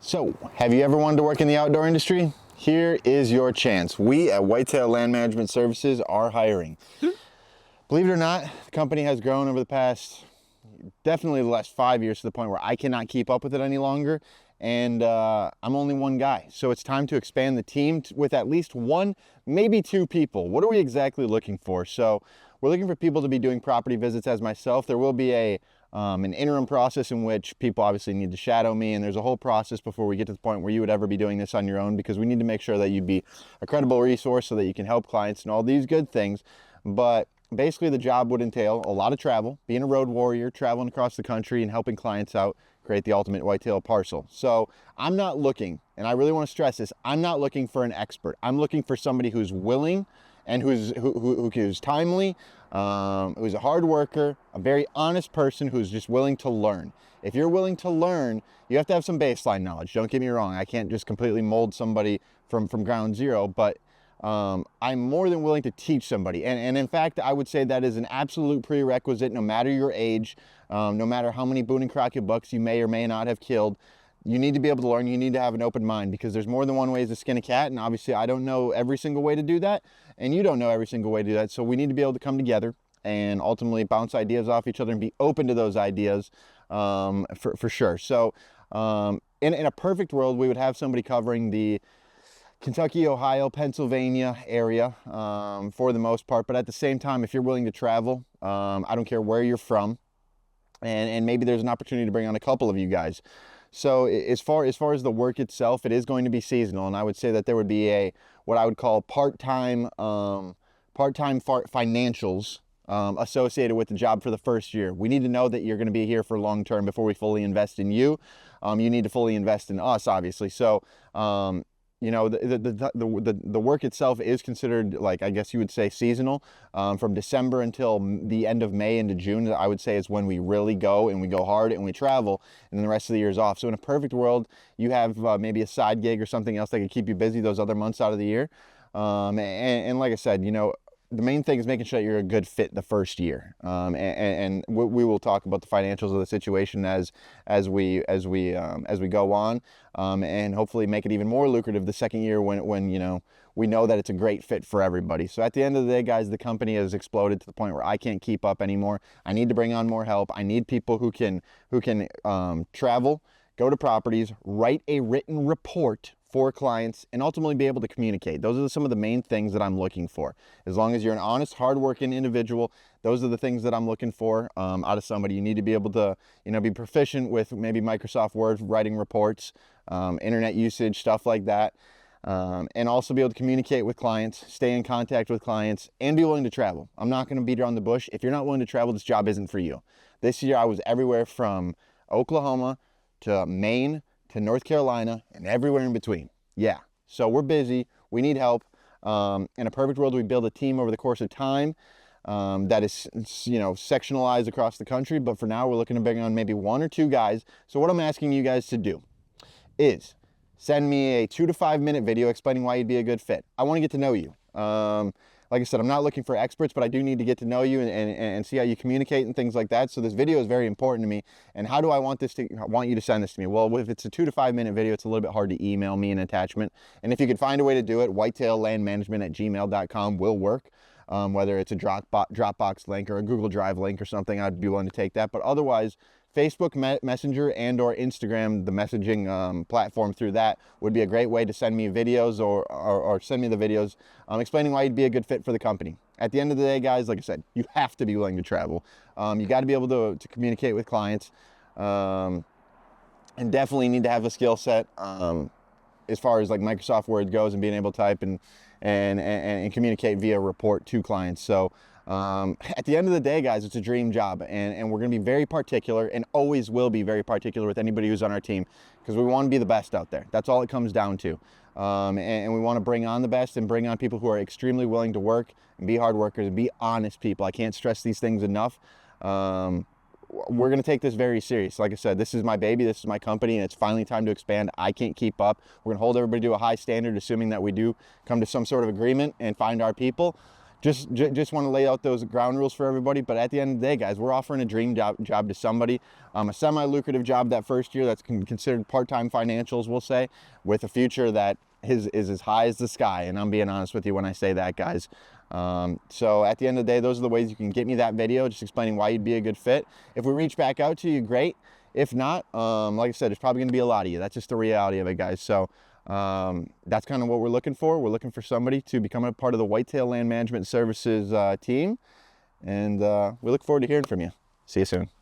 So, have you ever wanted to work in the outdoor industry? Here is your chance. We at Whitetail Land Management Services are hiring. Believe it or not, the company has grown over the past, definitely the last 5 years, to the point where I cannot keep up with it any longer. And I'm only one guy. So it's time to expand the team with at least one, maybe two people. What are we exactly looking for? So we're looking for people to be doing property visits as myself. There will be an interim process in which people obviously need to shadow me, and there's a whole process before we get to the point where you would ever be doing this on your own, because we need to make sure that you'd be a credible resource so that you can help clients and all these good things. But basically the job would entail a lot of travel, being a road warrior, traveling across the country and helping clients out create the ultimate whitetail parcel. So I'm not looking, and I really want to stress this, I'm not looking for an expert. I'm looking for somebody who's willing and who's timely, who's a hard worker, a very honest person who's just willing to learn. If you're willing to learn, you have to have some baseline knowledge. Don't get me wrong. I can't just completely mold somebody from ground zero, but I'm more than willing to teach somebody. And in fact, I would say that is an absolute prerequisite, no matter your age, no matter how many Boone and Crockett bucks you may or may not have killed. You need to be able to learn. You need to have an open mind, because there's more than one way to skin a cat. And obviously I don't know every single way to do that, and you don't know every single way to do that. So we need to be able to come together and ultimately bounce ideas off each other and be open to those ideas, for sure. So in a perfect world, we would have somebody covering the Kentucky, Ohio, Pennsylvania area for the most part. But at the same time, if you're willing to travel, I don't care where you're from, and maybe there's an opportunity to bring on a couple of you guys. So as far as the work itself, it is going to be seasonal, and I would say that there would be what I would call part-time financials associated with the job for the first year. We need to know that you're going to be here for long term before we fully invest in you. You need to fully invest in us, obviously. So you know, the work itself is considered, like, I guess you would say, seasonal. From December until the end of May into June, I would say, is when we really go, and we go hard and we travel, and then the rest of the year is off. So in a perfect world, you have maybe a side gig or something else that could keep you busy those other months out of the year. And like I said, you know, the main thing is making sure that you're a good fit the first year, and we will talk about the financials of the situation as we go on, and hopefully make it even more lucrative the second year when you know, we know that it's a great fit for everybody. So at the end of the day, guys, the company has exploded to the point where I can't keep up anymore. I need to bring on more help. I need people who can travel, go to properties, write a written report for clients, and ultimately be able to communicate. Those are some of the main things that I'm looking for. As long as you're an honest, hardworking individual, those are the things that I'm looking for out of somebody. You need to be able to, you know, be proficient with maybe Microsoft Word, writing reports, internet usage, stuff like that, and also be able to communicate with clients, stay in contact with clients, and be willing to travel. I'm not going to beat around the bush. If you're not willing to travel, this job isn't for you. This year I was everywhere from Oklahoma to Maine to North Carolina and everywhere in between. Yeah, so we're busy. We need help. In a perfect world, we build a team over the course of time that is, you know, sectionalized across the country. But for now, we're looking to bring on maybe one or two guys. So what I'm asking you guys to do is send me a 2 to 5 minute video explaining why you'd be a good fit. I want to get to know you. Like I said, I'm not looking for experts, but I do need to get to know you and see how you communicate and things like that. So this video is very important to me. And how do I want you to send this to me? Well, if it's a 2 to 5 minute video, it's a little bit hard to email me an attachment. And if you could find a way to do it, whitetaillandmanagement@gmail.com will work. Whether it's a Dropbox link or a Google Drive link or something, I'd be willing to take that. But otherwise, Facebook Messenger and or Instagram, the messaging platform through that, would be a great way to send me videos or send me the videos explaining why you'd be a good fit for the company. At the end of the day, guys, like I said, you have to be willing to travel. You got to be able to communicate with clients, and definitely need to have a skill set as far as like Microsoft Word goes, and being able to type and communicate via report to clients. So at the end of the day, guys, it's a dream job, and we're going to be very particular, and always will be very particular with anybody who's on our team, because we want to be the best out there. That's all it comes down to. And we want to bring on the best, and bring on people who are extremely willing to work and be hard workers and be honest people. I can't stress these things enough. We're going to take this very serious. Like I said, this is my baby, this is my company, and it's finally time to expand. I can't keep up. We're going to hold everybody to a high standard, assuming that we do come to some sort of agreement and find our people. just want to lay out those ground rules for everybody. But at the end of the day, guys, we're offering a dream job to somebody, a semi-lucrative job that first year that's considered part-time financials, we'll say, with a future that is as high as the sky. And I'm being honest with you when I say that, guys. So at the end of the day, those are the ways you can get me that video, just explaining why you'd be a good fit. If we reach back out to you, great. If not, like I said, there's probably going to be a lot of you. That's just the reality of it, guys. So that's kind of what we're looking for. We're looking for somebody to become a part of the Whitetail Land Management Services team. And we look forward to hearing from you. See you soon.